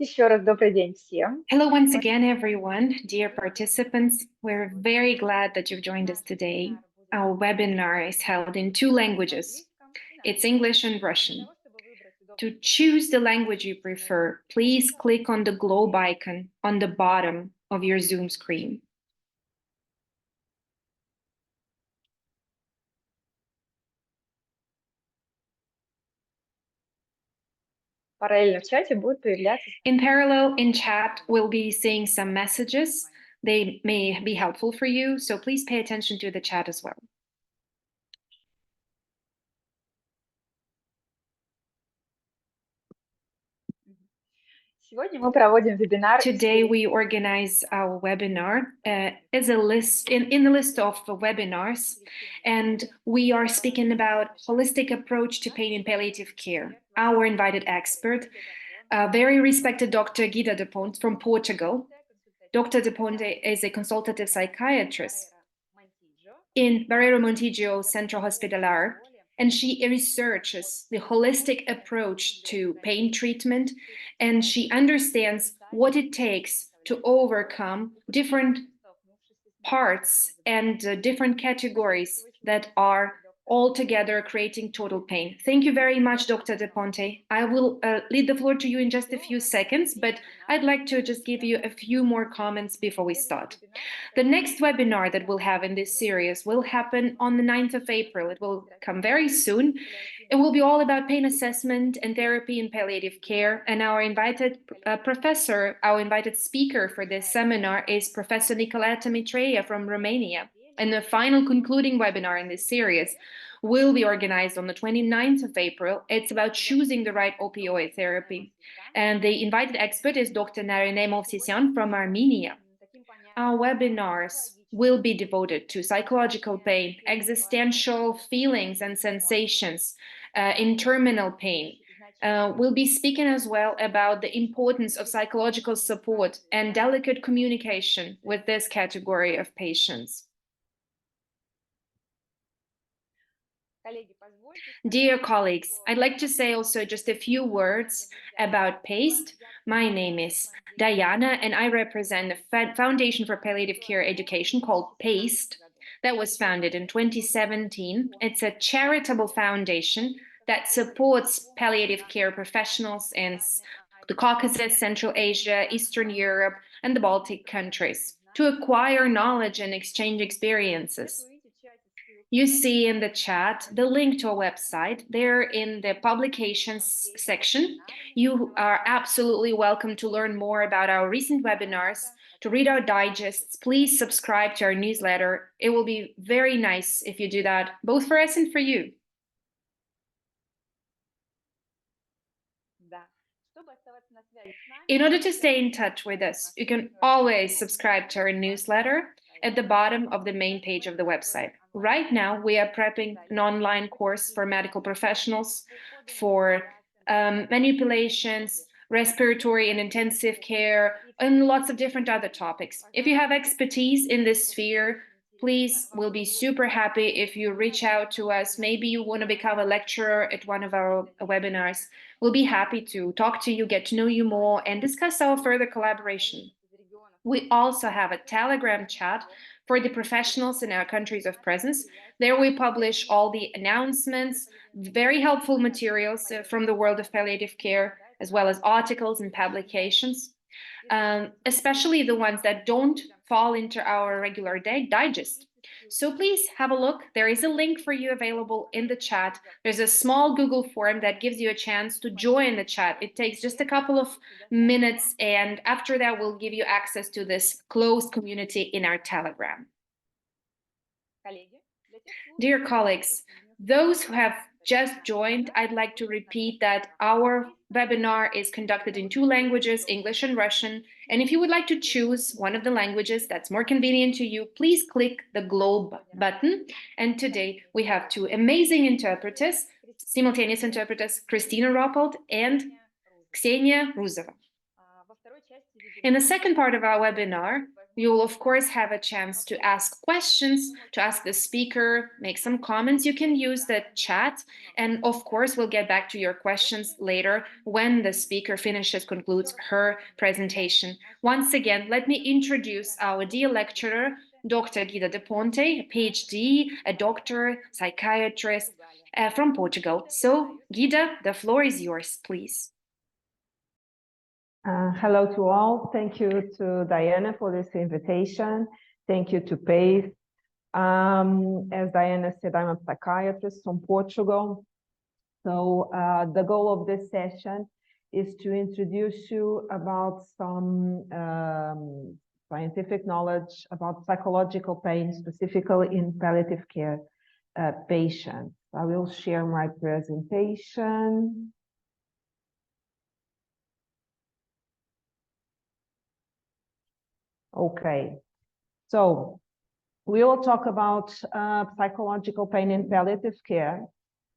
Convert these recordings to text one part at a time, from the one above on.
Еще раз добрый день всем. Hello once again, everyone, dear participants. We're very glad that you've joined us today. Our webinar is held in two languages. It's English and Russian. To choose the language you prefer, please click on the globe icon on the bottom of your Zoom screen. Параллельно в чате будут появляться... In parallel, in chat, we'll be seeing some messages. They may be helpful for you, so please pay attention to the chat as well. Сегодня мы проводим вебинар... Today we organize our webinar as a list in the list of webinars, and we are speaking about holistic approach to pain in palliative care. Our invited expert, very respected Dr. Guida Da Ponte from Portugal. Dr. Da Ponte is a consultative psychiatrist in Barreiro-Montijo, Centro, Hospitalar, and she researches the holistic approach to pain treatment, and she understands what it takes to overcome different parts and different categories that are all together creating total pain. Thank you very much, Dr. Da Ponte. I will leave the floor to you in just a few seconds, but I'd like to just give you a few more comments before we start. The next webinar that we'll have in this series will happen on the 9th of April. It will come very soon. It will be all about pain assessment and therapy in palliative care. And our invited professor, our invited speaker for this seminar is Professor Nicoleta Mitreia from Romania. And the final concluding webinar in this series will be organized on the 29th of April. It's about choosing the right opioid therapy. And the invited expert is Dr. Narine Movsisyan from Armenia. Our webinars will be devoted to psychological pain, existential feelings and sensations in terminal pain. We'll be speaking as well about the importance of psychological support and delicate communication with this category of patients. Dear colleagues, I'd like to say also just a few words about PASTE. My name is Diana, and I represent the Foundation for Palliative Care Education called PASTE that was founded in 2017. It's a charitable foundation that supports palliative care professionals in the Caucasus, Central Asia, Eastern Europe, and the Baltic countries to acquire knowledge and exchange experiences. You see in the chat the link to our website. There in the publications section, you are absolutely welcome to learn more about our recent webinars, to read our digests. Please subscribe to our newsletter. It will be very nice if you do that, both for us and for you. In order to stay in touch with us, you can always subscribe to our newsletter at the bottom of the main page of the website. Right now, we are prepping an online course for medical professionals for manipulations, respiratory and intensive care, and lots of different other topics. If you have expertise in this sphere, please, we'll be super happy if you reach out to us. Maybe you want to become a lecturer at one of our webinars. We'll be happy to talk to you, get to know you more, and discuss our further collaboration. We also have a Telegram chat for the professionals in our countries of presence. There we publish all the announcements, very helpful materials from the world of palliative care, as well as articles and publications, especially the ones that don't fall into our regular digest. So please have a look. There is a link for you available in the chat. There's a small Google form that gives you a chance to join the chat. It takes just a couple of minutes, and after that, we'll give you access to this closed community in our Telegram. Dear colleagues, those who have just joined, I'd like to repeat that our webinar is conducted in two languages, English and Russian. And if you would like to choose one of the languages that's more convenient to you, please click the globe button. And today we have two amazing interpreters, simultaneous interpreters, Christina Roppold and Ksenia Ruzova. In the second part of our webinar, You will, of course, have a chance to ask questions, to ask the speaker, make some comments. You can use the chat. And of course, we'll get back to your questions later when the speaker concludes her presentation. Once again, let me introduce our dear lecturer, Dr. Guida Da Ponte, a PhD, a doctor, psychiatrist from Portugal. So, Guida, the floor is yours, please. Hello to all. Thank you to Diana for this invitation. Thank you to PACE. As Diana said, I'm a psychiatrist from Portugal. So the goal of this session is to introduce you about some scientific knowledge about psychological pain, specifically in palliative care patients. I will share my presentation. Okay, so we will talk about psychological pain in palliative care.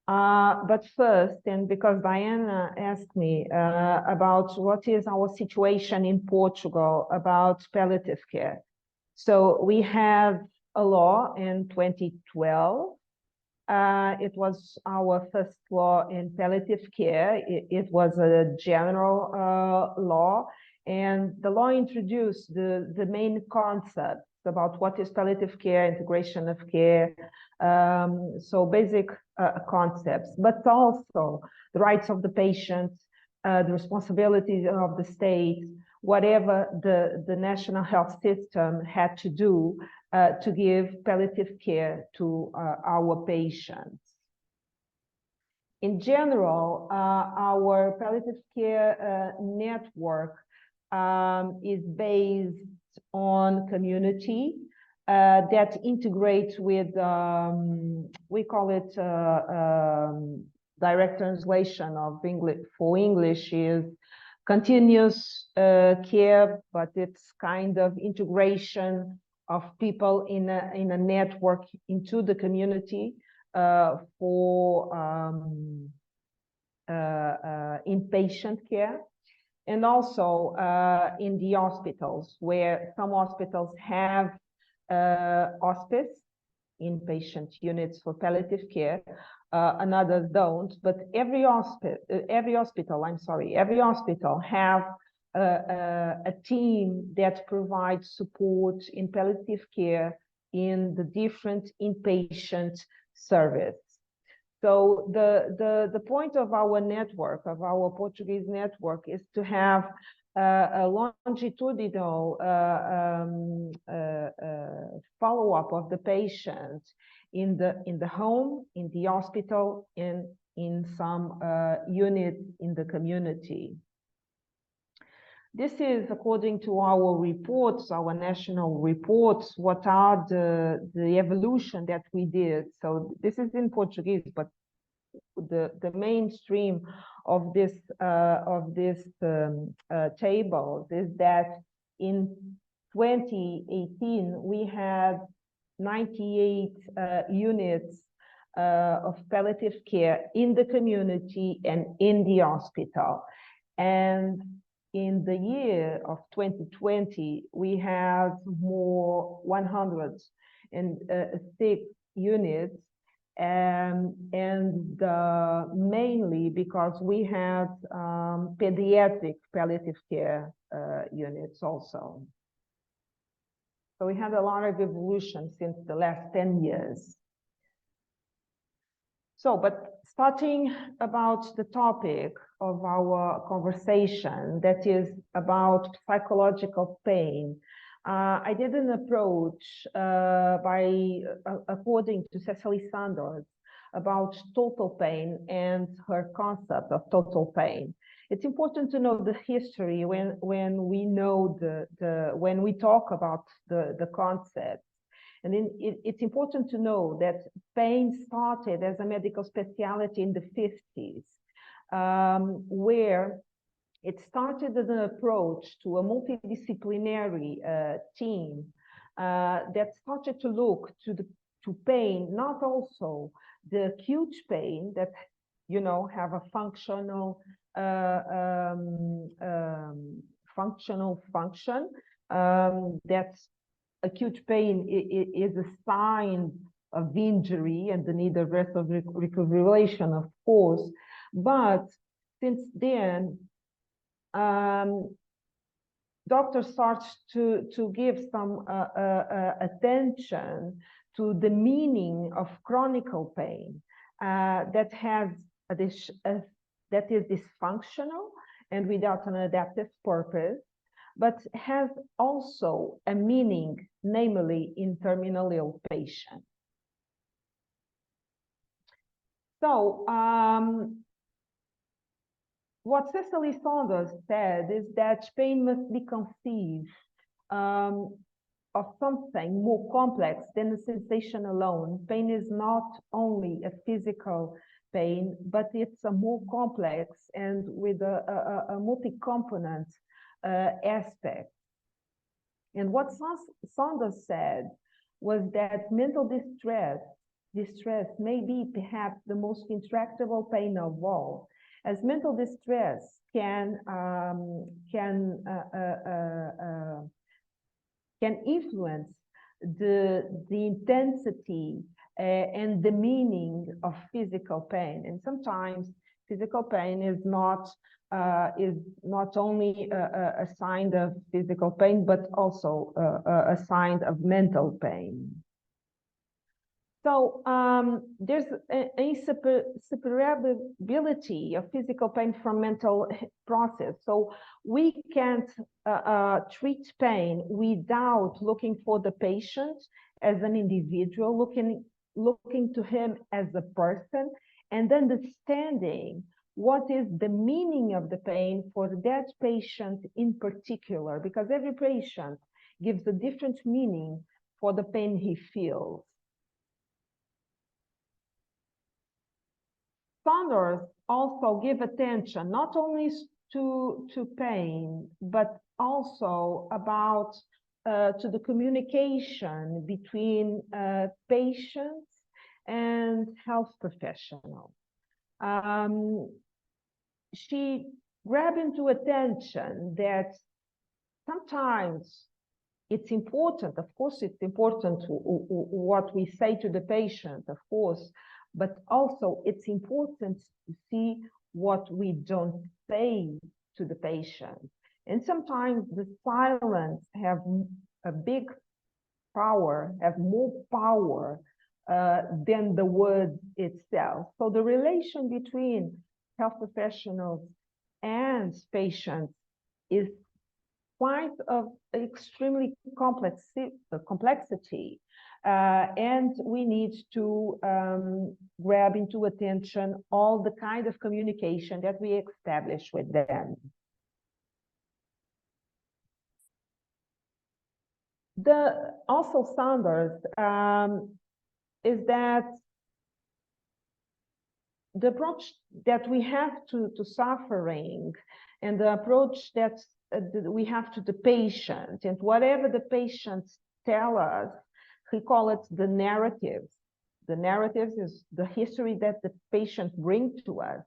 But first, and because Diana asked me about what is our situation in Portugal about palliative care. So we have a law in 2012. It was our first law in palliative care. It was a general law. And the law introduced the main concepts about what is palliative care, integration of care, so basic concepts, but also the rights of the patient, the responsibilities of the state, whatever the national health system had to do to give palliative care to our patients. In general, our palliative care network is based on community that integrates with, we call it direct translation of English for English is continuous care, but it's kind of integration of people in a network into the community for inpatient care. And also in the hospitals, where some hospitals have hospice, inpatient units for palliative care, and others don't. But every hospital have a team that provides support in palliative care in the different inpatient service. So the point of our network, of our Portuguese network, is to have a longitudinal follow-up of the patient in the home, in the hospital, and in some units in the community. This is according to our reports, our national reports, what are the evolution that we did. So this is in Portuguese, but the mainstream of this table is that in 2018 we had 98 units of palliative care in the community and in the hospital, and in the year of 2020, we have more 106 units, and mainly because we had pediatric palliative care units also. So we had a lot of evolution since the last 10 years. So, but starting about the topic of our conversation, that is about psychological pain, I did an approach according to Cecily Sanders about total pain and her concept of total pain. It's important to know the history when we know when we talk about the concept. And it's important to know that pain started as a medical specialty in the 50s, where it started as an approach to a multidisciplinary team that started to look to pain, not also the acute pain that, you know, have a functional function that acute pain is a sign of injury and the need of rest of recuperation, of course. But since then, doctors start to give some attention to the meaning of chronic pain that is dysfunctional and without an adaptive purpose, but has also a meaning, namely in terminally ill patients. So, what Cecily Saunders said is that pain must be conceived of something more complex than a sensation alone. Pain is not only a physical pain, but it's a more complex and with a multi-component aspect. And what Saunders said was that mental distress may be perhaps the most intractable pain of all, as mental distress can influence the intensity and the meaning of physical pain. And sometimes physical pain is not only a sign of physical pain, but also a sign of mental pain. So there's a separability of physical pain from mental process. So we can't treat pain without looking for the patient as an individual, looking to him as a person, and understanding what is the meaning of the pain for that patient in particular, because every patient gives a different meaning for the pain he feels. Saunders also give attention not only to pain, but also about to the communication between patients and health professionals. She grabbed into attention that sometimes it's important, of course, it's important what we say to the patient, of course, but also it's important to see what we don't say to the patient. And sometimes the silence have a big power, have more power than the word itself. So the relation between health professionals and patients is quite of extremely complexity. And we need to grab into attention all the kind of communication that we establish with them. Also Saunders is that the approach that we have to suffering and the approach that we have to the patient, and whatever the patients tell us, we call it the narratives. The narratives is the history that the patient brings to us.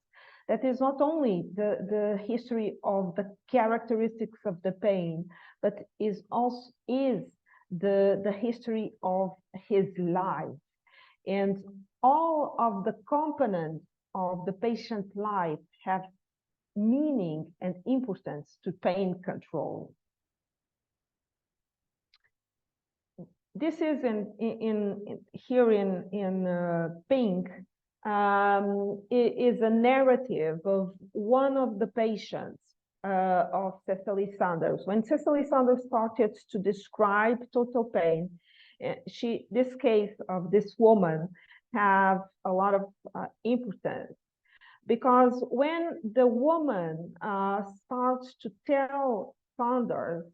That is not only the history of the characteristics of the pain, but is also the history of his life. And all of the components of the patient's life have meaning and importance to pain control. This is here in pink is a narrative of one of the patients of Cecily Saunders. When Cecily Saunders started to describe total pain, this case of this woman have a lot of importance, because when the woman starts to tell Saunders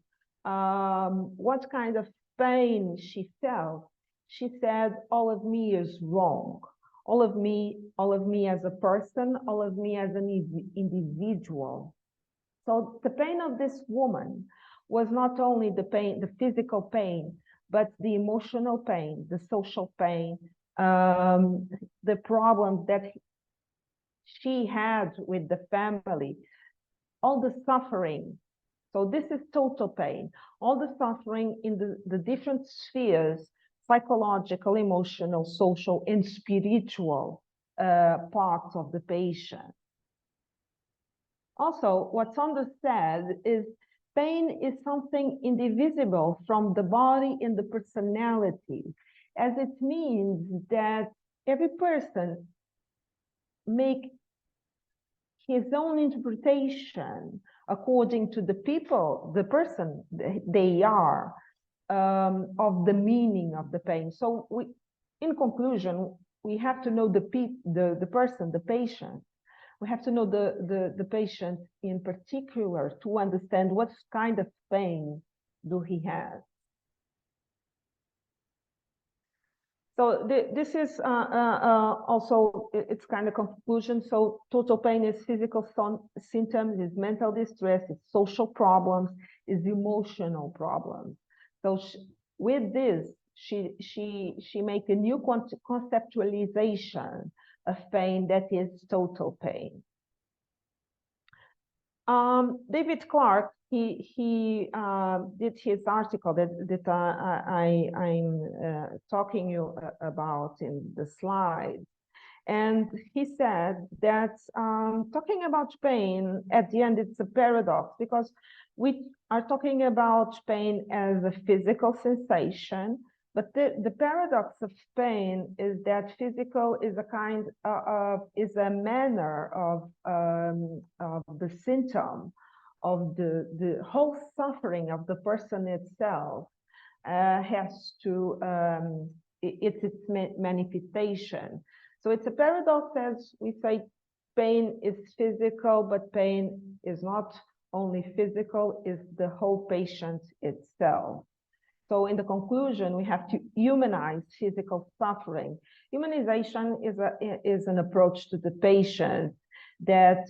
what kind of pain she felt, she said, all of me is wrong. All of me as a person, all of me as an individual. So the pain of this woman was not only the pain, the physical pain, but the emotional pain, the social pain, the problems that she had with the family, all the suffering So this is total pain, all the suffering in the different spheres, psychological, emotional, social, and spiritual parts of the patient. Also, what Sandra said is pain is something indivisible from the body and the personality, as it means that every person make his own interpretation according to the people, the person they are, of the meaning of the pain. So in conclusion, we have to know the person, the patient. We have to know the patient in particular to understand what kind of pain do he have. So this is also, it's kind of conclusion. So total pain is physical symptoms, is mental distress, it's social problems, is emotional problems. So with this, she make a new conceptualization of pain that is total pain. David Clark, he did his article that I'm talking you about in the slide, and he said that talking about pain at the end, it's a paradox, because we are talking about pain as a physical sensation, but the paradox of pain is that physical is a kind is a manner of the symptom of the whole suffering of the person itself has to it's its manifestation. So it's a paradox, as we say, pain is physical, but pain is not only physical, it's the whole patient itself. So in the conclusion, we have to humanize physical suffering. Humanization is an approach to the patient that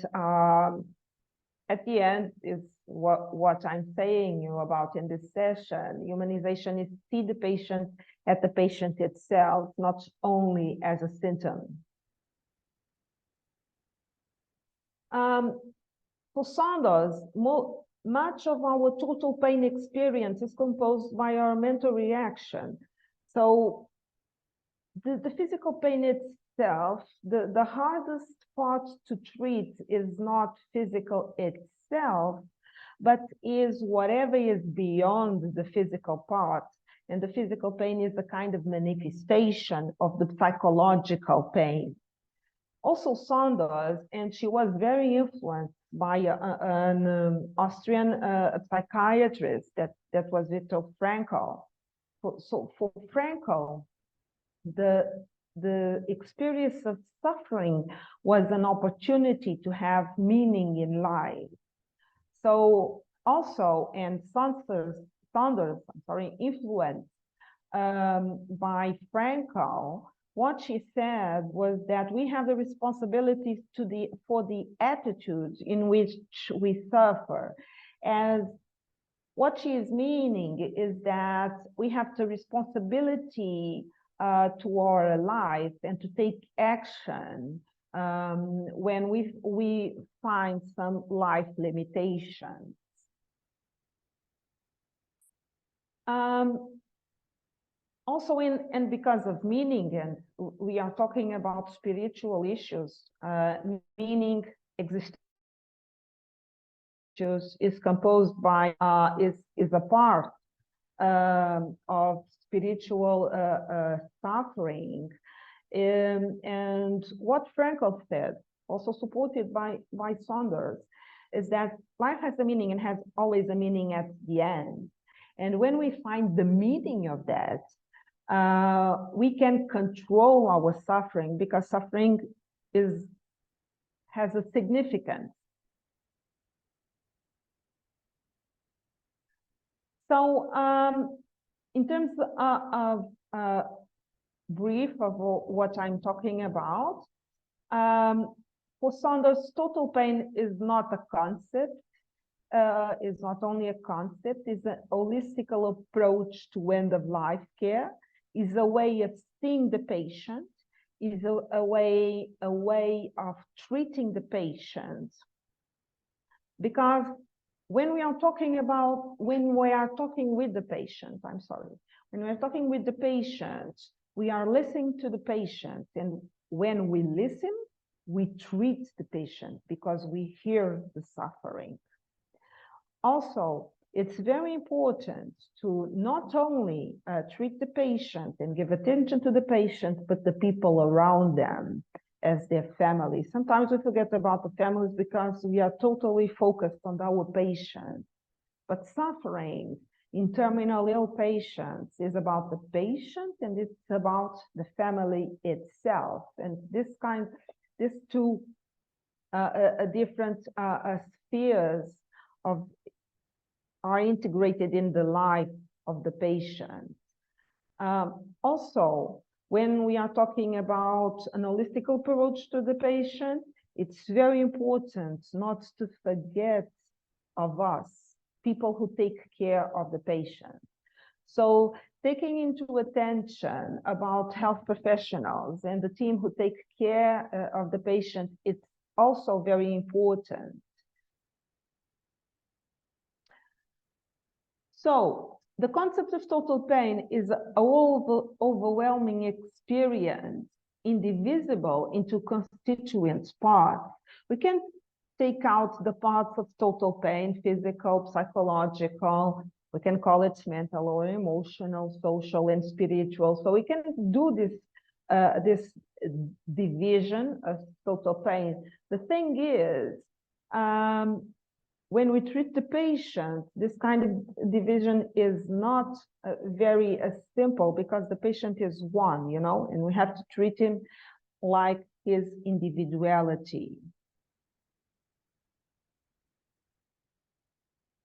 at the end is what I'm saying you about in this session. Humanization is see the patient at the patient itself, not only as a symptom. For Sanders, much of our total pain experience is composed by our mental reaction. So the physical pain itself, the hardest part to treat is not physical itself, but is whatever is beyond the physical part. And the physical pain is a kind of manifestation of the psychological pain. Also Sanders, and she was very influenced by an Austrian psychiatrist that was Viktor Frankl. So for Frankl, the experience of suffering was an opportunity to have meaning in life. So also, and Sanders, influenced by Frankl, what she said was that we have the responsibility for the attitudes in which we suffer. As what she is meaning is that we have the responsibility to our life and to take action when we find some life limitations. Also, and because of meaning, and we are talking about spiritual issues, meaning existential issues is composed by, is a part of spiritual suffering. And what Frankl said, also supported by Sanders, is that life has a meaning and has always a meaning at the end. And when we find the meaning of that, we can control our suffering, because suffering has a significance. So in terms of brief of what I'm talking about, for Sanders, total pain is not a concept, is not only a concept, it's a holistic approach to end-of-life care, is a way of seeing the patient, is a way of treating the patient. Because when we are talking with the patient, when we are talking with the patient, we are listening to the patient. And when we listen, we treat the patient because we hear the suffering. Also, it's very important to not only treat the patient and give attention to the patient, but the people around them as their family. Sometimes we forget about the families because we are totally focused on our patient. But suffering in terminal ill patients is about the patient and it's about the family itself. And these two different spheres are integrated in the life of the patient. Also, when we are talking about an holistic approach to the patient, it's very important not to forget of us, people who take care of the patient. So taking into attention about health professionals and the team who take care of the patient, it's also very important. So the concept of total pain is an overwhelming experience, indivisible into constituent parts. We can take out the parts of total pain, physical, psychological, we can call it mental or emotional, social, and spiritual. So we can do this division of total pain. The thing is, when we treat the patient, this kind of division is not very simple because the patient is one, you know, and we have to treat him like his individuality.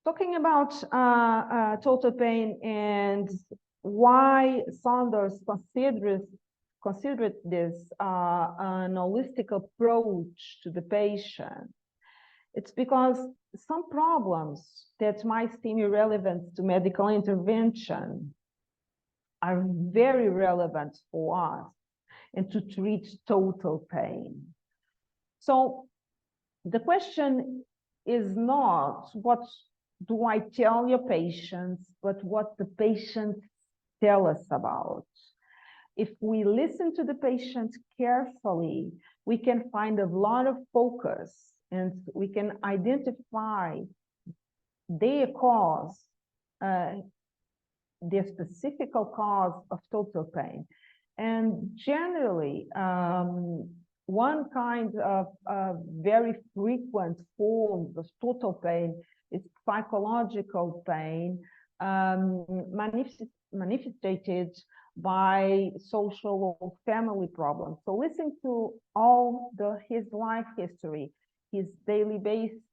Talking about total pain and why Saunders considered this an holistic approach to the patient. It's because some problems that might seem irrelevant to medical intervention are very relevant for us and to treat total pain. So the question is not what do I tell your patients, but what the patients tell us about. If we listen to the patient carefully, we can find a lot of focus and we can identify their cause, their specific cause of total pain. And generally, one kind of very frequent form of total pain is psychological pain, manifested by social or family problems. So listen to all his life history, his daily based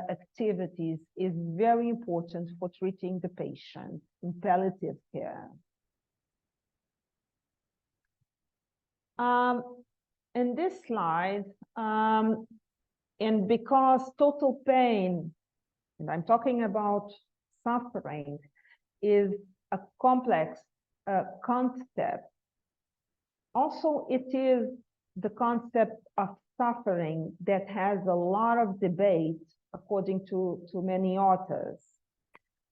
activities is very important for treating the patient in palliative care. In this slide, and because total pain, and I'm talking about suffering, is a complex concept. Also, it is the concept of suffering that has a lot of debate according to many authors.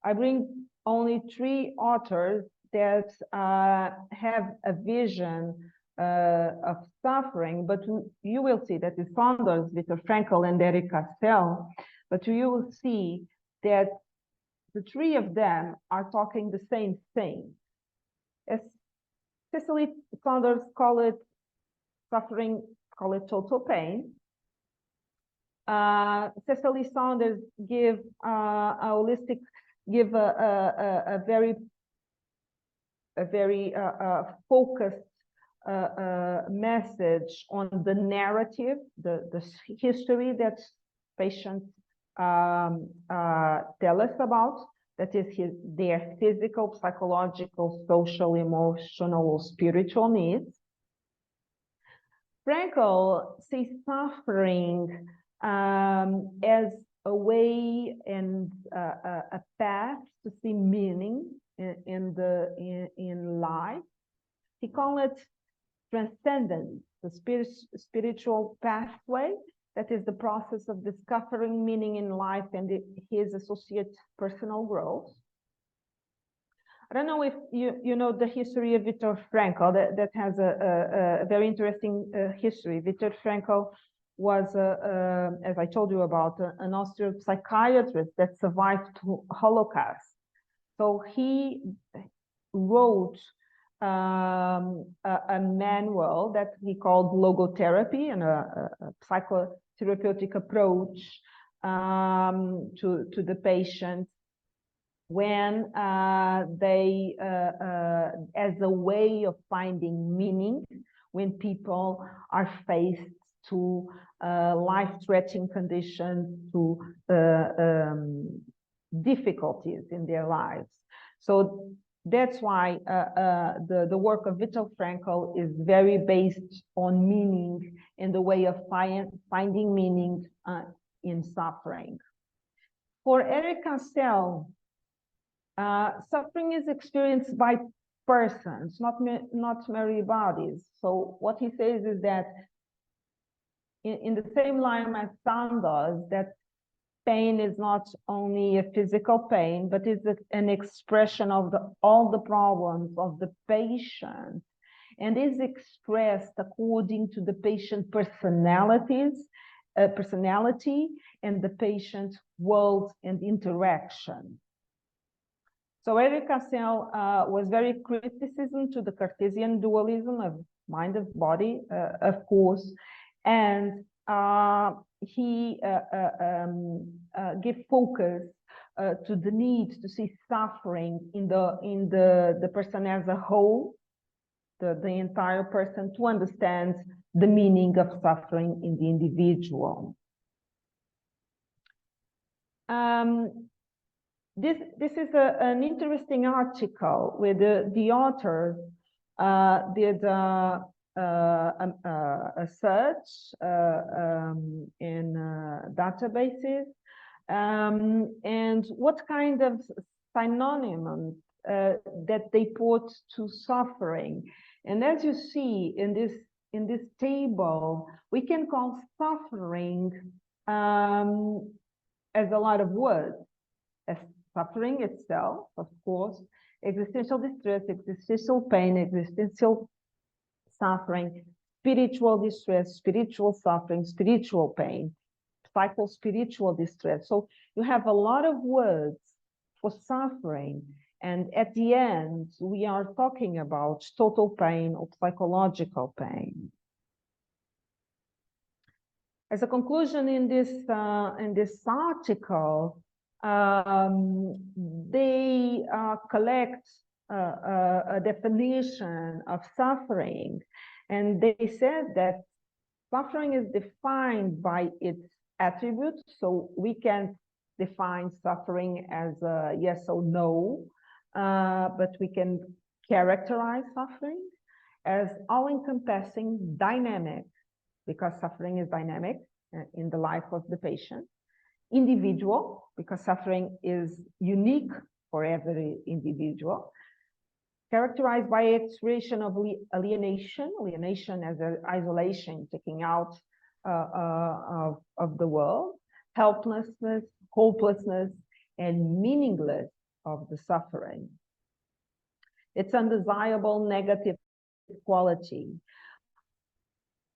I bring only 3 authors that have a vision of suffering, but you will see that the founders, Viktor Frankl and Eric Castell, but you will see that the 3 of them are talking the same thing. As Cicely Saunders call it suffering, call it total pain. Cicely Saunders give a very focused message on the narrative, the history that patients tell us about, that is their physical, psychological, social, emotional, or spiritual needs. Frankl sees suffering as a way and a path to see meaning in life. He calls it transcendence, the spiritual pathway that is the process of discovering meaning in life and his associated personal growth. I don't know if you know the history of Viktor Frankl, that has a very interesting history. Viktor Frankl was, as I told you about, an Austrian psychiatrist that survived the Holocaust. So he wrote a manual that he called logotherapy, and a psychotherapeutic approach to the patient when they, as a way of finding meaning when people are faced to life-threatening conditions, to difficulties in their lives. So that's why the work of Viktor Frankl is very based on meaning and the way of finding meaning in suffering. For Eric Cassel, suffering is experienced by persons, not merely bodies. So what he says is that in the same line as Sam does, that pain is not only a physical pain, but is an expression of all the problems of the patient, and is expressed according to the patient personality and the patient's world and interaction. So Eric Cassel was very criticism to the Cartesian dualism of mind and body, of course, and he gave focus to the need to see suffering in the person as a whole, the entire person, to understand the meaning of suffering in the individual. This is an interesting article where the author did a search in databases, and what kind of synonyms that they put to suffering. And as you see in this table, we can call suffering as a lot of words, as suffering itself, of course, existential distress, existential pain, existential suffering, spiritual distress, spiritual suffering, spiritual pain, psycho-spiritual distress. So you have a lot of words for suffering, and at the end, we are talking about total pain or psychological pain. As a conclusion in this article, they collect a definition of suffering, and they said that suffering is defined by its attributes. So we can define suffering as a yes or no, but we can characterize suffering as all-encompassing, dynamic, because suffering is dynamic in the life of the patient. Individual, because suffering is unique for every individual. Characterized by expression of alienation as an isolation, taking out of the world, helplessness, hopelessness, and meaningless of the suffering. It's undesirable negative quality.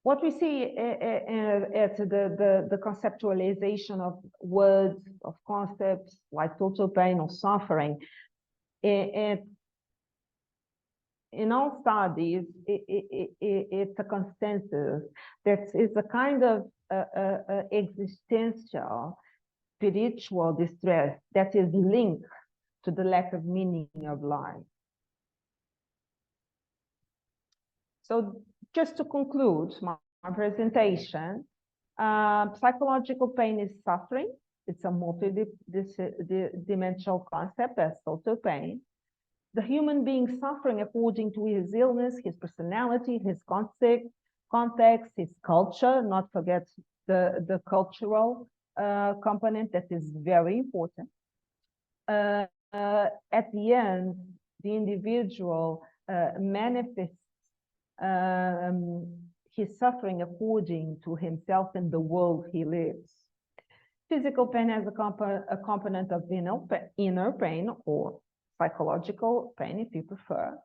What we see at the conceptualization of words, of concepts like total pain or suffering, in all studies, it's a consensus that is a kind of existential, spiritual distress that is linked to the lack of meaning of life. So just to conclude my presentation, psychological pain is suffering. It's a multi-dimensional concept as total pain. The human being suffering according to his illness, his personality, his context, his culture, not forget the cultural component that is very important. At the end, the individual manifests he's suffering according to himself and the world he lives. Physical pain has a component of inner pain or psychological pain, if you prefer.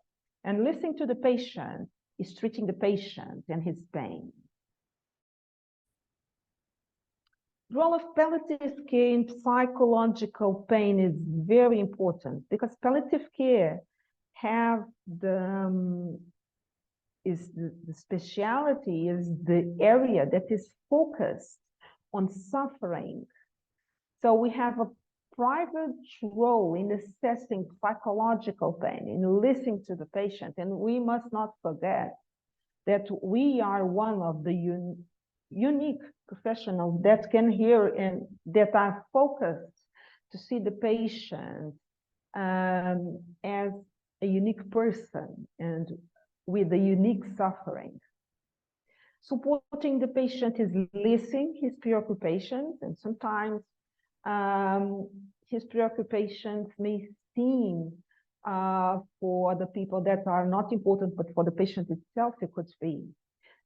And listening to the patient is treating the patient and his pain. The role of palliative care in psychological pain is very important because palliative care have the speciality is the area that is focused on suffering. So we have a private role in assessing psychological pain, in listening to the patient. And we must not forget that we are one of the unique professionals that can hear and that are focused to see the patient as a unique person and with a unique suffering. Supporting the patient is listening his preoccupations, and sometimes his preoccupations may seem for the people that are not important, but for the patient itself, it could be.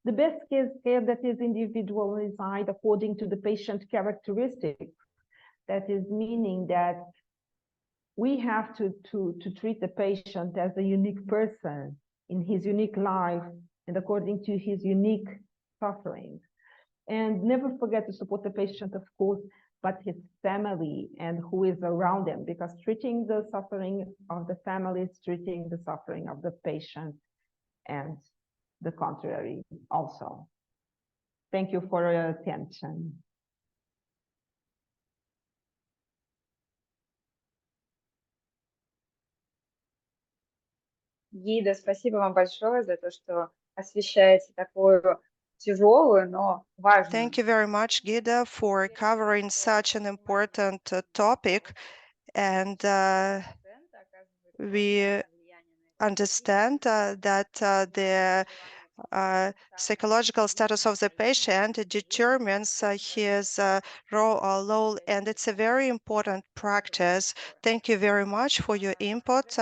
The best care that is individualized according to the patient characteristics. That is meaning that we have to treat the patient as a unique person in his unique life and according to his unique suffering. And never forget to support the patient, of course, but his family and who is around them, because treating the suffering of the family is treating the suffering of the patient and the contrary also. Thank you for your attention. Гида, спасибо вам большое за то, что освещаете такую тяжелую, но важную. Thank you very much, Guida, for covering such an important topic. And we understand that the psychological status of the patient determines his role, and it's a very important practice. Thank you very much for your input.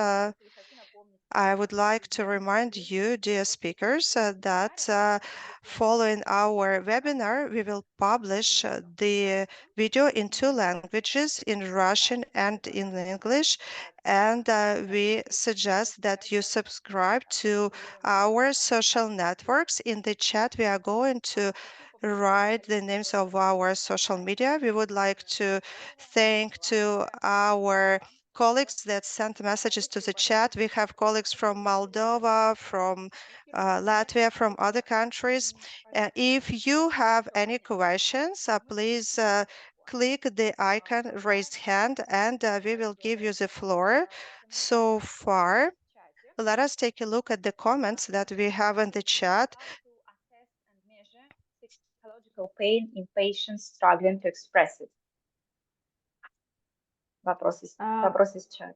I would like to remind you, dear speakers, that following our webinar, we will publish the video in 2 languages, in Russian and in English. And we suggest that you subscribe to our social networks. In the chat, we are going to write the names of our social media. We would like to thank to our colleagues that sent messages to the chat. We have colleagues from Moldova, from Latvia, from other countries. If you have any questions, please click the icon raised hand and we will give you the floor. So far, let us take a look at the comments that we have in the chat. Psychological pain in patients struggling to express it. Вопрос из чата.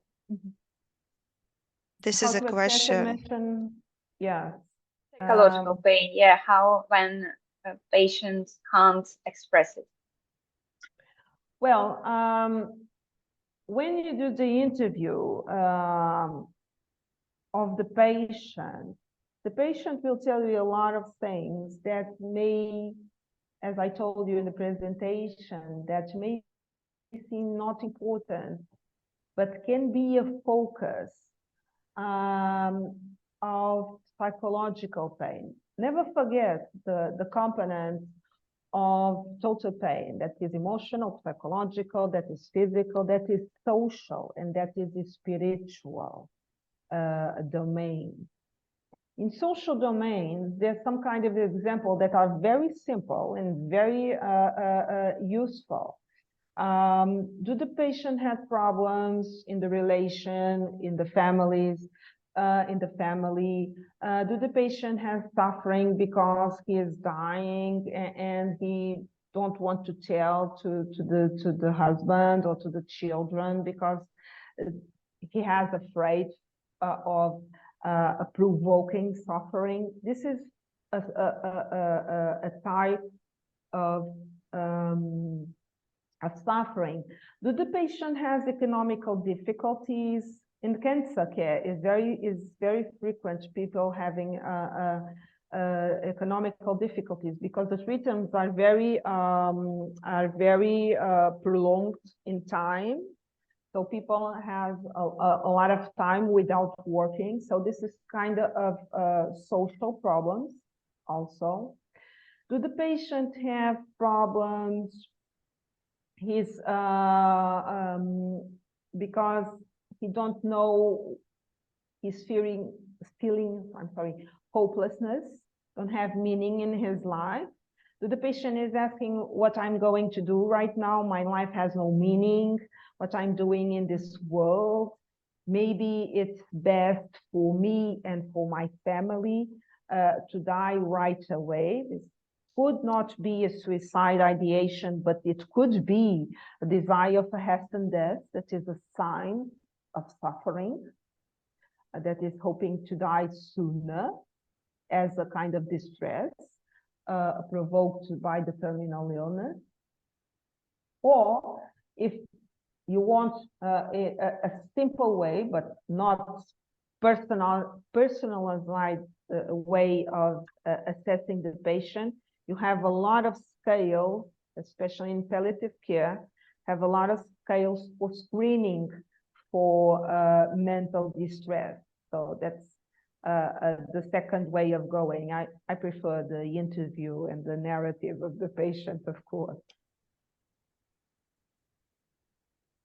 This is a question. Yeah. Psychological pain, yeah, how when patients can't express it. Well, when you do the interview of the patient will tell you a lot of things that may, as I told you in the presentation, that may seem not important, but can be a focus of psychological pain. Never forget the component of total pain, that is emotional, psychological, that is physical, that is social, and that is the spiritual domain. In social domains, there's some kind of example that are very simple and very useful. Do the patient have problems in the relation, in the families, in the family? Do the patient have suffering because he is dying and he don't want to tell to the husband or to the children because he has afraid of provoking suffering? This is a type of suffering. Do the patient has economical difficulties? In cancer care is very frequent, people having economical difficulties, because the treatments are very prolonged in time. So people have a lot of time without working. So this is kind of social problems also. Do the patient have problems? He's because he don't know, he's feeling hopelessness, don't have meaning in his life. So the patient is asking what I'm going to do right now. My life has no meaning, what I'm doing in this world. Maybe it's best for me and for my family to die right away. This could not be a suicide ideation, but it could be a desire for hasten death that is a sign of suffering, that is hoping to die sooner as a kind of distress provoked by the terminal illness. Or if you want a simple way, but not personalized way of assessing the patient, you have a lot of scales, especially in palliative care, have a lot of scales for screening for mental distress. So that's the second way of going. I prefer the interview and the narrative of the patient, of course.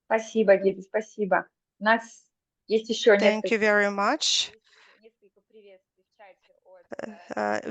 Спасибо, Гида, спасибо. У нас есть еще Thank you несколько very much. приветствий в чате от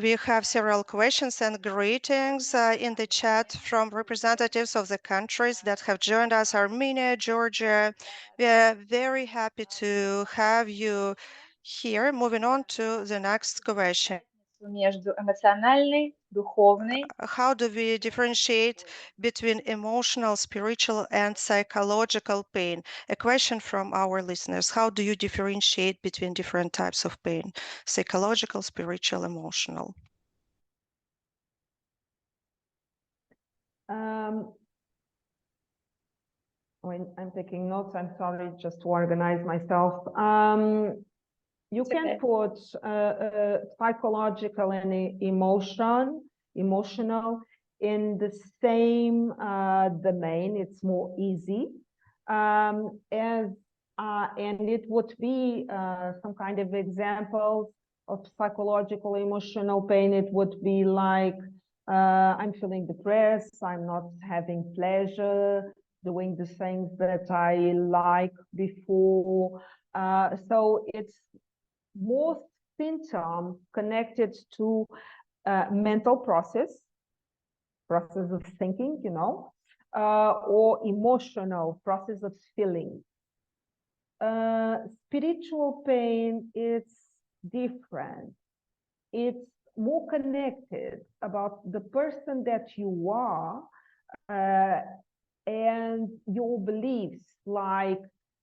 We have several questions and greetings in the chat from representatives of the countries that have joined us: Armenia, Georgia. We are very happy to have you here. Moving on to the next question. между эмоциональной, духовной. How do we differentiate between emotional, spiritual, and psychological pain? A question from our listeners. How do you differentiate between different types of pain? Psychological, spiritual, emotional? When I'm taking notes, I'm sorry, just to organize myself. You can put psychological and emotional in the same domain. It's more easy, and it would be some kind of examples of psychological emotional pain. It would be like I'm feeling depressed, I'm not having pleasure doing the things that I like before. So it's more symptom connected to mental process of thinking, you know, or emotional process of feeling. Spiritual pain, it's different. It's more connected about the person that you are and your beliefs, like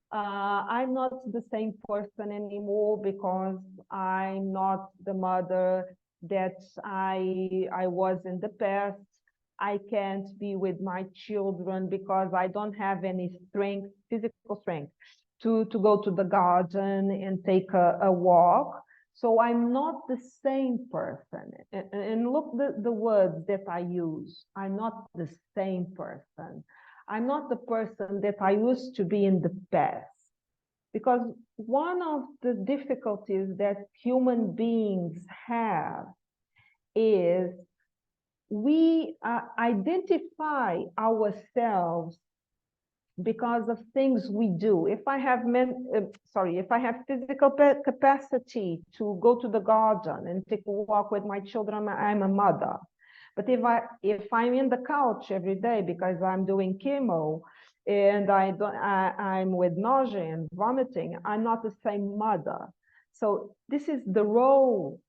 I'm not the same person anymore because I'm not the mother that I was in the past. I can't be with my children because I don't have any strength, physical strength, to go to the garden and take a walk. So I'm not the same person. And look the words that I use. I'm not the same person. I'm not the person that I used to be in the past. Because one of the difficulties that human beings have is we identify ourselves because of things we do. If I have physical capacity to go to the garden and take a walk with my children, I'm a mother. But if I'm in the couch every day because I'm doing chemo and I'm with nausea and vomiting, I'm not the same mother. So this is the role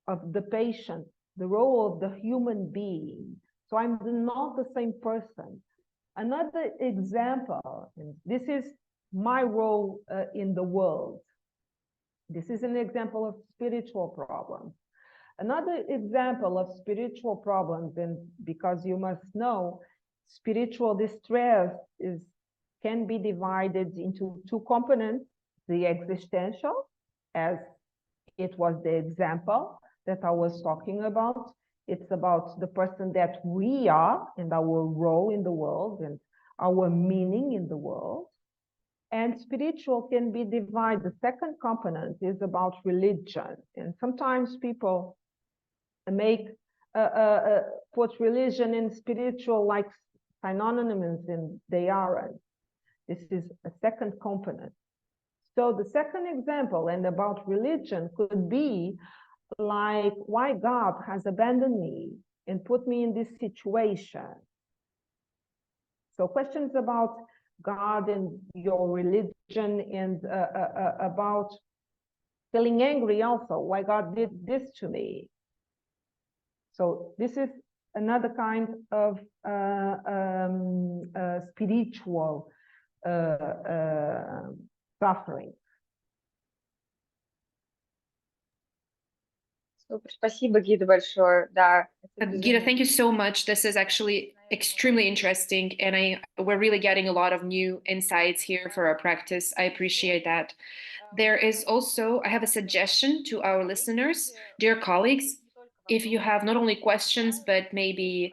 of the patient, the role of the human being. So I'm not the same person. Another example, and this is my role in the world. This is an example of spiritual problems. Another example of spiritual problems, and because you must know, spiritual distress can be divided into two components: the existential, as it was the example, that I was talking about. It's about the person that we are and our role in the world and our meaning in the world. And spiritual can be divided. The second component is about religion. And sometimes people make put religion and spiritual like synonymous, and they aren't. This is a second component. So the second example, and about religion, could be like why God has abandoned me and put me in this situation. So questions about God and your religion, and about feeling angry also, why God did this to me. So this is another kind of spiritual suffering. Супер, спасибо, Гида, большое. Да, Guida, thank you so much. This is actually extremely interesting, and we're really getting a lot of new insights here for our practice. I appreciate that. There is also, I have a suggestion to our listeners, dear colleagues, if you have not only questions, but maybe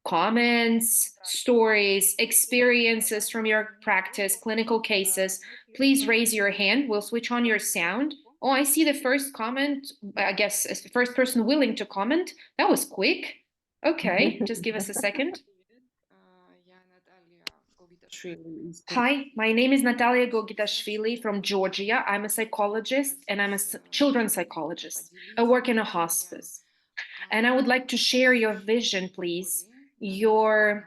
comments, stories, experiences from your practice, clinical cases, please raise your hand. We'll switch on your sound. Oh, I see the first comment. I guess the first person willing to comment. That was quick. Okay, just give us a second. Hi, my name is Natalia Gogitashvili from Georgia. I'm a psychologist and I'm a children's psychologist. I work in a hospice. And I would like to share your vision, please, your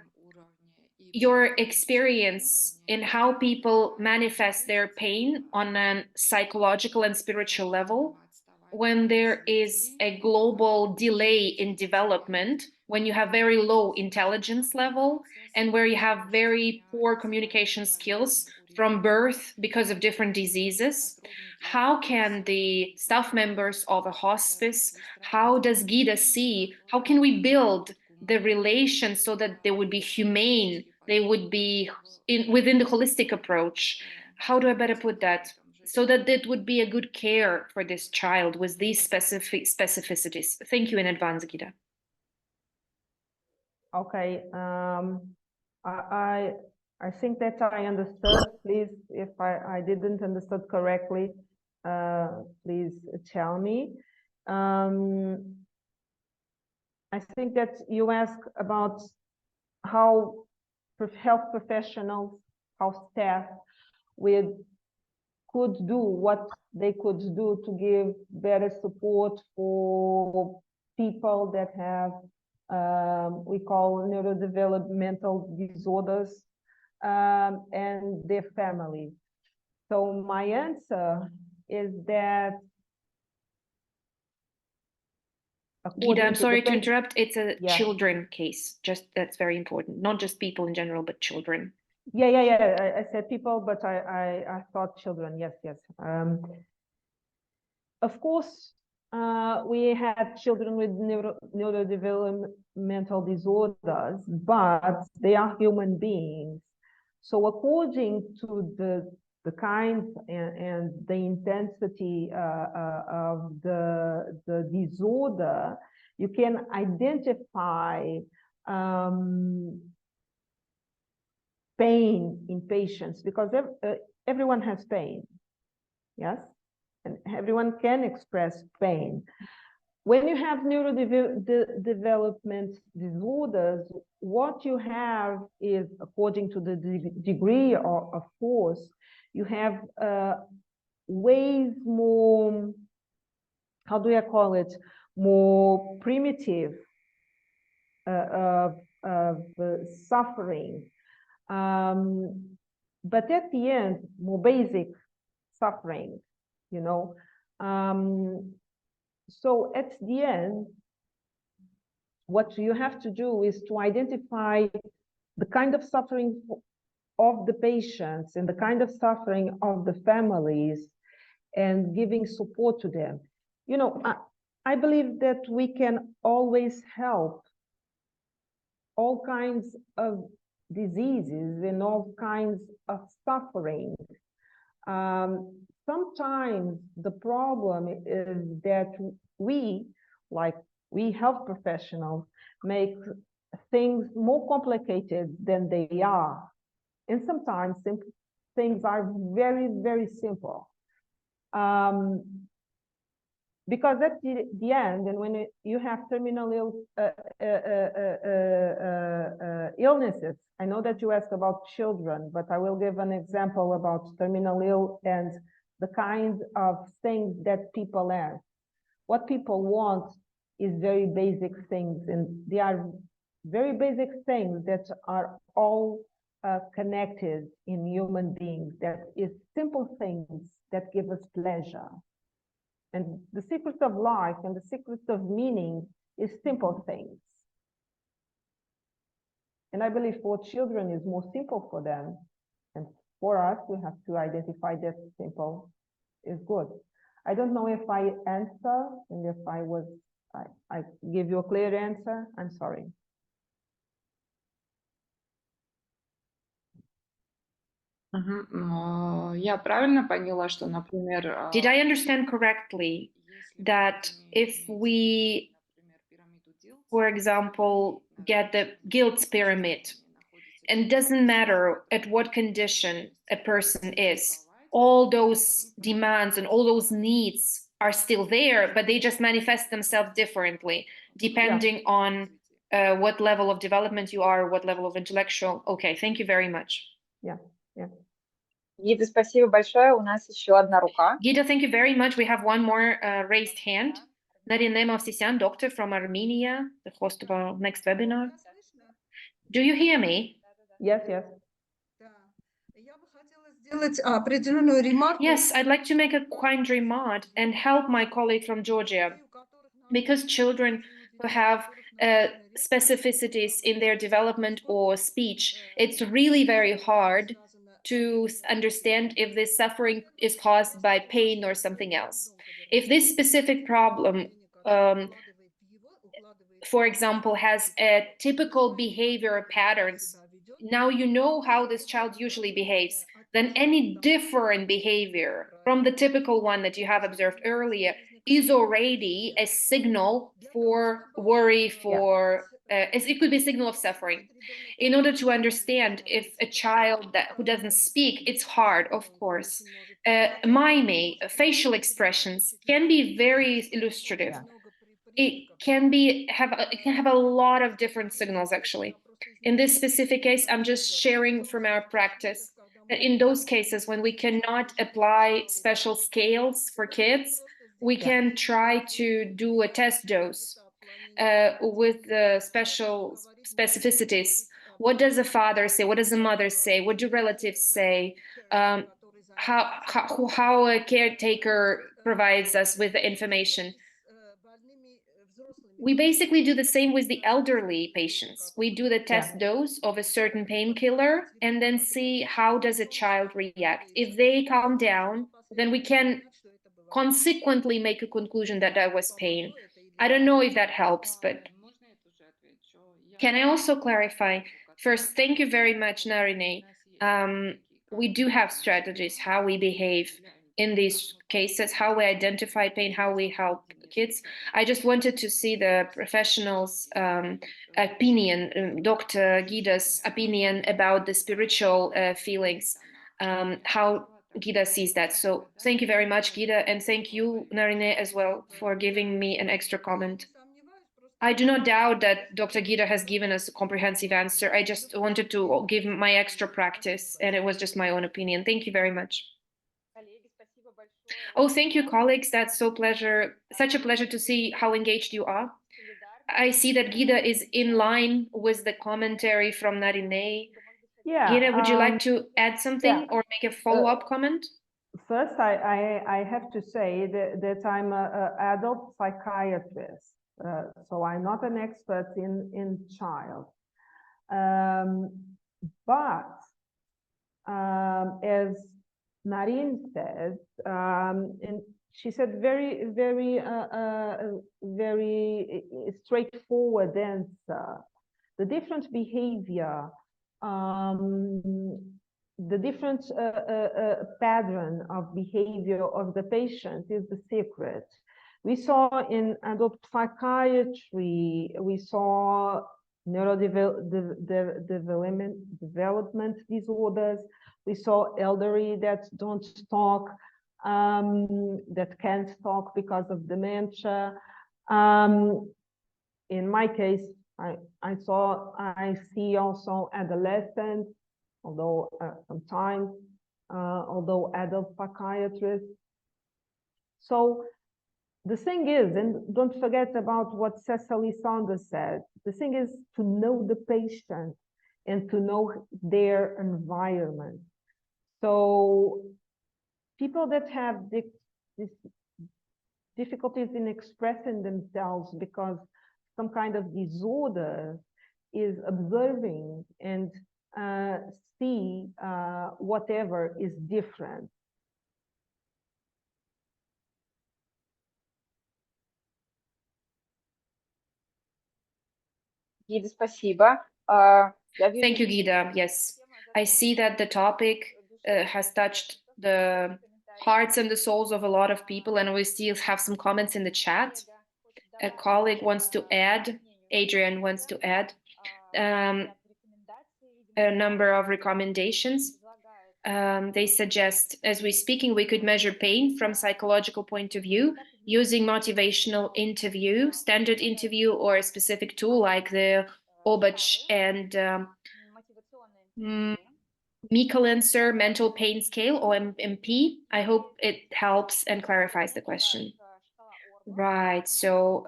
experience in how people manifest their pain on a psychological and spiritual level when there is a global delay in development, when you have very low intelligence level and where you have very poor communication skills from birth because of different diseases. How can the staff members of a hospice, how does Guida see, how can we build the relations so that they would be humane, they would be within the holistic approach? How do I better put that? So that it would be a good care for this child with these specific specificities. Thank you in advance, Guida. Okay, I think that I understood. Please, if I didn't understood correctly, please tell me. I think that you ask about how health professionals, how staff could do what they could do to give better support for people that have we call neurodevelopmental disorders and their family. So my answer is that Guida, I'm sorry to interrupt. It's a children case. Just that's very important. Not just people in general, but children. Yeah. I said people, but I thought children. Yes. Of course, we have children with neurodevelopmental disorders, but they are human beings. So according to the kind and the intensity of the disorder, you can identify pain in patients, because everyone has pain, yes? And everyone can express pain. When you have neurodevelopment disorders, what you have is, according to the degree of force, you have ways more, how do I call it, more primitive of suffering, but at the end, more basic suffering, you know. So at the end, what you have to do is to identify the kind of suffering of the patients and the kind of suffering of the families and giving support to them. You know, I believe that we can always help all kinds of diseases and all kinds of suffering. Sometimes the problem is that we, like we health professionals, make things more complicated than they are. And sometimes things are very, very simple. Because at the end, and when you have terminal illnesses, I know that you asked about children, but I will give an example about terminal ill and the kind of things that people ask. What people want is very basic things, and they are very basic things that are all connected in human beings, that is simple things that give us pleasure. And the secret of life and the secret of meaning is simple things. And I believe for children is more simple for them. And for us, we have to identify that simple is good. I don't know if I answer and if I give you a clear answer. I'm sorry. Я правильно поняла, что, например, Did I understand correctly that if we, for example, get the guilt pyramid, and it doesn't matter at what condition a person is, all those demands and all those needs are still there, but they just manifest themselves differently, depending on what level of development you are, what level of intellectual. Okay, thank you very much. Yeah. Гида, спасибо большое. У нас еще одна рука. Guida, thank you very much. We have one more raised hand. Narine Mavsisyan, doctor from Armenia, the host of our next webinar. Do you hear me? Yes, yes. Yes, I'd like to make a kind remark and help my colleague from Georgia, because children who have specificities in their development or speech, it's really very hard to understand if this suffering is caused by pain or something else. If this specific problem, for example, has a typical behavior patterns, now you know how this child usually behaves, then any different behavior from the typical one that you have observed earlier is already a signal for worry, for it could be a signal of suffering. In order to understand if a child who doesn't speak, it's hard, of course. Miming, facial expressions can be very illustrative. It can have a lot of different signals, actually. In this specific case, I'm just sharing from our practice that in those cases when we cannot apply special scales for kids, we can try to do a test dose with the special specificities. What does a father say? What does a mother say? What do relatives say? How a caretaker provides us with the information. We basically do the same with the elderly patients. We do the test dose of a certain painkiller and then see how does a child react. If they calm down, then we can consequently make a conclusion that that was pain. I don't know if that helps, but can I also clarify? First, thank you very much, Narine. We do have strategies, how we behave in these cases, how we identify pain, how we help kids. I just wanted to see the professional's opinion, Dr. Guida's opinion about the spiritual feelings, how Guida sees that. So thank you very much, Guida, and thank you, Narine, as well, for giving me an extra comment. I do not doubt that Dr. Guida has given us a comprehensive answer. I just wanted to give my extra practice, and it was just my own opinion. Thank you very much. Oh, thank you, colleagues. That's such a pleasure to see how engaged you are. I see that Guida is in line with the commentary from Narine. Yeah. Guida, would you like to add something or make a follow-up comment? First, I have to say that I'm an adult psychiatrist. So I'm not an expert in child. But as Narine said, and she said very straightforward answer. The different behavior the different pattern of behavior of the patient is the secret. We saw in adult psychiatry, we saw development disorders. We saw elderly that don't talk, that can't talk because of dementia. In my case, I see also adolescents, although sometimes, although adult psychiatrists. So the thing is, and don't forget about what Cecily Saunders said, the thing is to know the patient and to know their environment. So people that have this difficulties in expressing themselves because some kind of disorder is observing and see whatever is different. Гида, спасибо. Thank you, Guida. Yes, I see that the topic has touched the hearts and the souls of a lot of people, and we still have some comments in the chat. A colleague wants to add, Adrian wants to add a number of recommendations. They suggest, as we're speaking, we could measure pain from psychological point of view using motivational interview, standard interview, or a specific tool like the Obach and Mikalenser mental pain scale, OMP. I hope it helps and clarifies the question. Right. So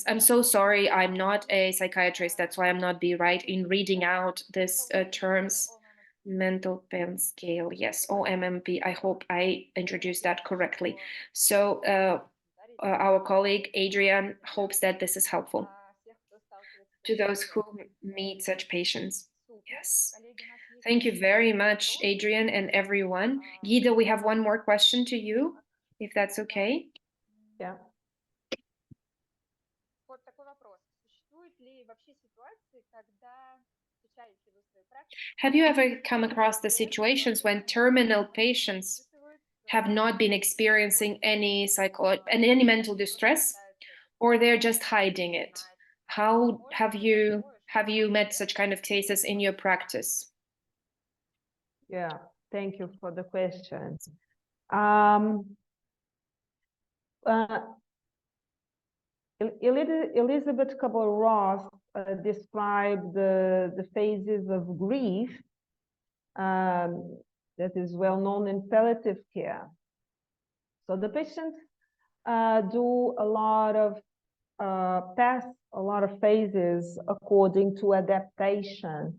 I'm so sorry. I'm not a psychiatrist. That's why I'm not be right in reading out this terms. Mental pain scale. Yes. OMMP. I hope I introduced that correctly. So our colleague Adrian hopes that this is helpful to those who meet such patients. Yes. Thank you very much, Adrian, and everyone. Guida, we have one more question to you, if that's okay. Yeah. Have you ever come across the situations when terminal patients have not been experiencing any mental distress, or they're just hiding it? How have you met such kind of cases in your practice? Yeah, thank you for the question. Elizabeth Kubler-Ross described the phases of grief that is well known in palliative care. So the patients do a lot of pass a lot of phases according to adaptation,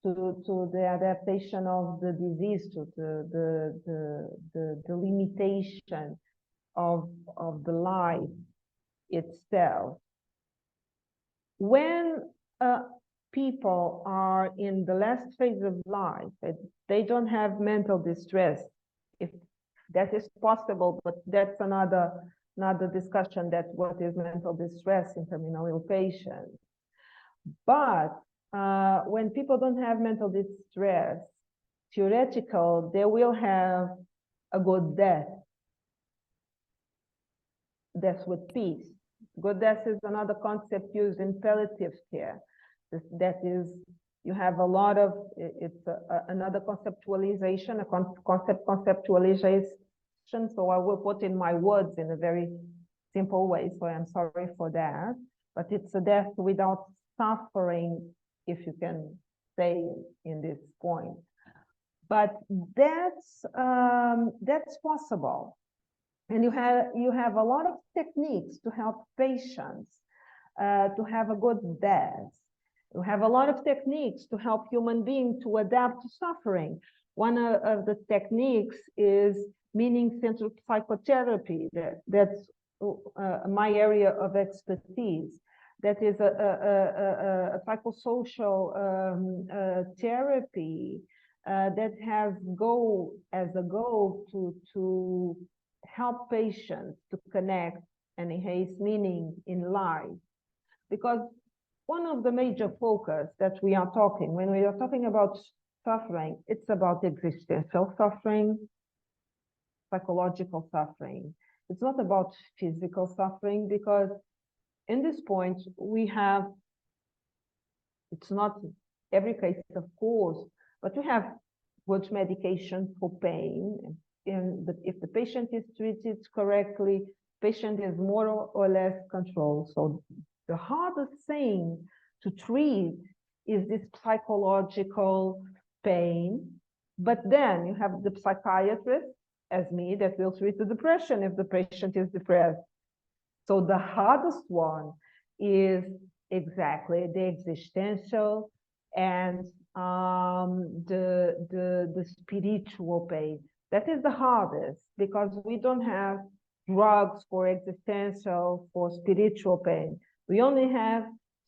to the adaptation of the disease, to the limitation of the life itself. When people are in the last phase of life, they don't have mental distress, if that is possible, but that's another discussion, that what is mental distress in terminal ill patients. But when people don't have mental distress, theoretical, they will have a good death with peace. Good death is another concept used in palliative care. That is, you have a lot of, it's another conceptualization, conceptualization. So I will put in my words in a very simple way, so I'm sorry for that. But it's a death without suffering, if you can say in this point. But that's possible. And you have a lot of techniques to help patients to have a good death. You have a lot of techniques to help human beings to adapt to suffering. One of the techniques is meaning-centered psychotherapy. That's my area of expertise. That is a psychosocial therapy that has as a goal to help patients to connect and enhance meaning in life. Because one of the major focus that we are talking, when we are talking about suffering, it's about existential suffering, psychological suffering. It's not about physical suffering, because in this point we have, it's not every case, of course, but we have good medication for pain. And if the patient is treated correctly, patient is more or less controlled. So the hardest thing to treat is this psychological pain. But then you have the psychiatrist, as me, that will treat the depression if the patient is depressed. So the hardest one is exactly the existential and the spiritual pain. That is the hardest, because we don't have drugs for existential, for spiritual pain. We only have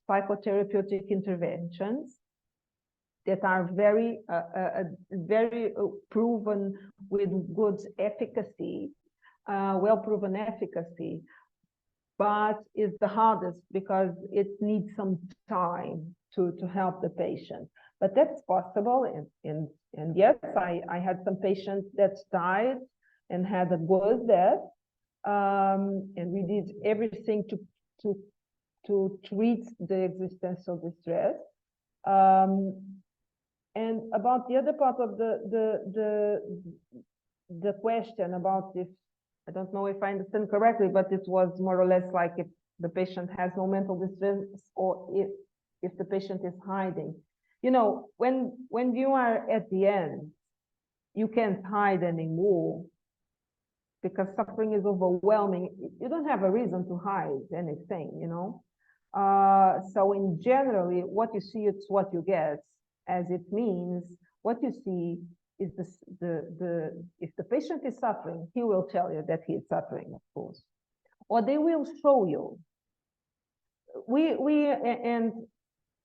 psychotherapeutic interventions that are very proven with good efficacy, well-proven efficacy, but it's the hardest because it needs some time to help the patient. But that's possible, and yes, I had some patients that died and had a good death, and we did everything to treat the existential distress. And about the other part of the question about this, I don't know if I understand correctly, but it was more or less like if the patient has no mental distress, or if the patient is hiding. You know, when you are at the end, you can't hide anymore because suffering is overwhelming. You don't have a reason to hide anything, you know. So in generally, what you see, it's what you get, as it means what you see is if the patient is suffering, he will tell you that he is suffering, of course, or they will show you. And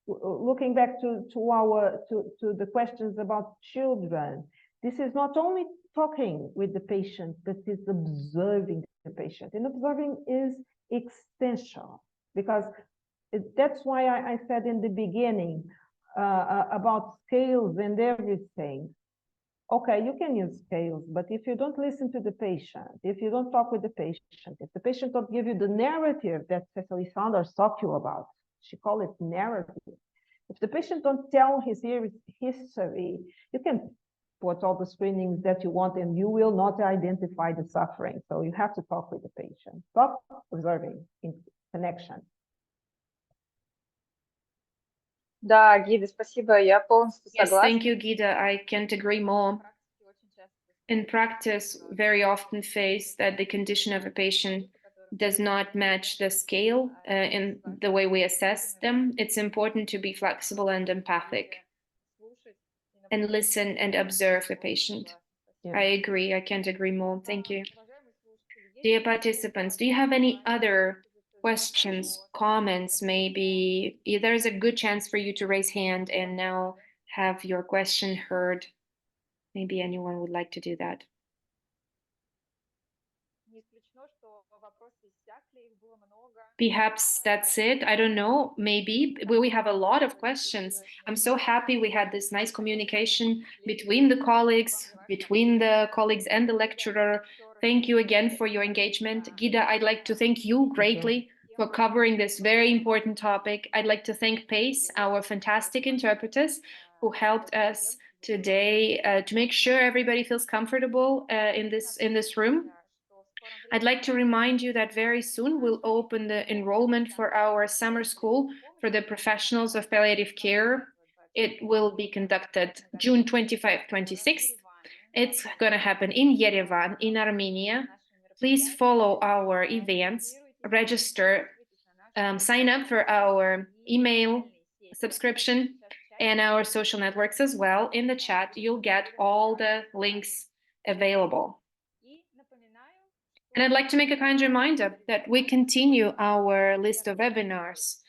looking back to the questions about children, this is not only talking with the patient, but it's observing the patient, and observing is essential, because that's why I said in the beginning about scales and everything. Okay, you can use scales, but if you don't listen to the patient, if you don't talk with the patient, if the patient don't give you the narrative that Cecily Saunders talked to you about, she called it narrative. If the patient don't tell his history, you can put all the screenings that you want and you will not identify the suffering. So you have to talk with the patient. Stop observing in connection. Да, Гида, спасибо, я полностью Yes, согласна. thank you, Guida. I can't agree more. In practice, very often face that the condition of a patient does not match the scale in the way we assess them. It's important to be flexible and empathic and listen and observe the patient. Yeah. I agree. I can't agree more. Thank you. Dear participants, do you have any other questions, comments? Maybe there's a good chance for you to raise hand and now have your question heard. Maybe anyone would like to do that. Perhaps that's it. I don't know. Maybe we have a lot of questions. I'm so happy we had this nice communication between the colleagues and the lecturer. Thank you again for your engagement. Guida, I'd like to thank you greatly for covering this very important topic. I'd like to thank PACE, our fantastic interpreters, who helped us today to make sure everybody feels comfortable in this room. I'd like to remind you that very soon we'll open the enrollment for our summer school for the professionals of palliative care. It will be conducted June 25-26th. It's going to happen in Yerevan, in Armenia. Please follow our events, register, sign up for our email subscription and our social networks as well. In the chat, you'll get all the links available. And I'd like to make a kind reminder that we continue our list of webinars.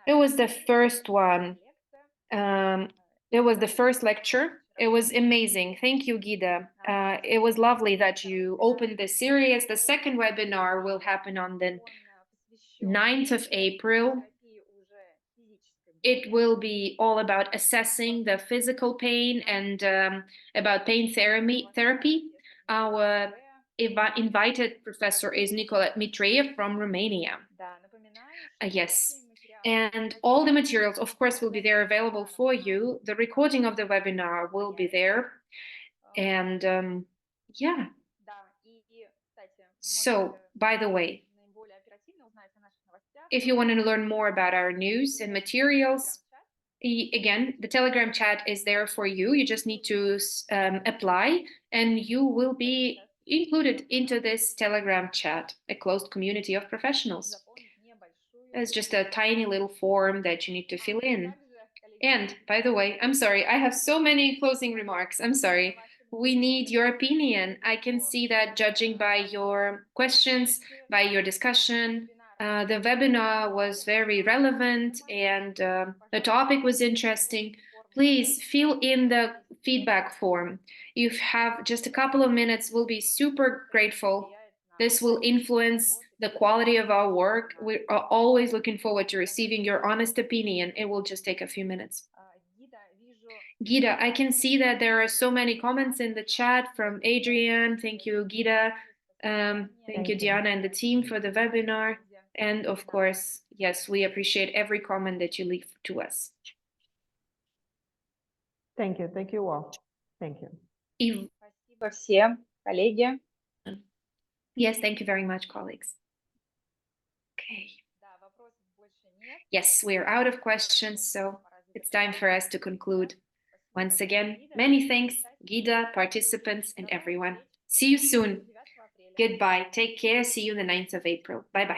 It was the first one. It was the first lecture. It was amazing. Thank you, Guida. It was lovely that you opened the series. The second webinar will happen on the 9th of April. It will be all about assessing the physical pain and about pain therapy. Our invited professor is Nicola Mitreev from Romania. Yes. And all the materials, of course, will be there available for you. The recording of the webinar will be there. And yeah. So, by the way, if you want to learn more about our news and materials, again, the Telegram chat is there for you. You just need to apply and you will be included into this Telegram chat, a closed community of professionals. It's just a tiny little form that you need to fill in. And by the way, I'm sorry, I have so many closing remarks. I'm sorry. We need your opinion. I can see that judging by your questions, by your discussion, the webinar was very relevant and the topic was interesting. Please fill in the feedback form. You have just a couple of minutes. We'll be super grateful. This will influence the quality of our work. We are always looking forward to receiving your honest opinion. It will just take a few minutes. Guida, I can see that there are so many comments in the chat from Adrian. Thank you, Guida. Thank you, Diana and the team for the webinar. And of course, yes, we appreciate every comment that you leave to us. Thank you. Thank you all. Thank you. Спасибо всем, коллеги. Yes, thank you very much, colleagues. Okay. Yes, we're out of questions, so it's time for us to conclude. Once again, many thanks, Guida, participants, and everyone. See you soon. Goodbye. Take care. See you the 9th of April. Bye-bye.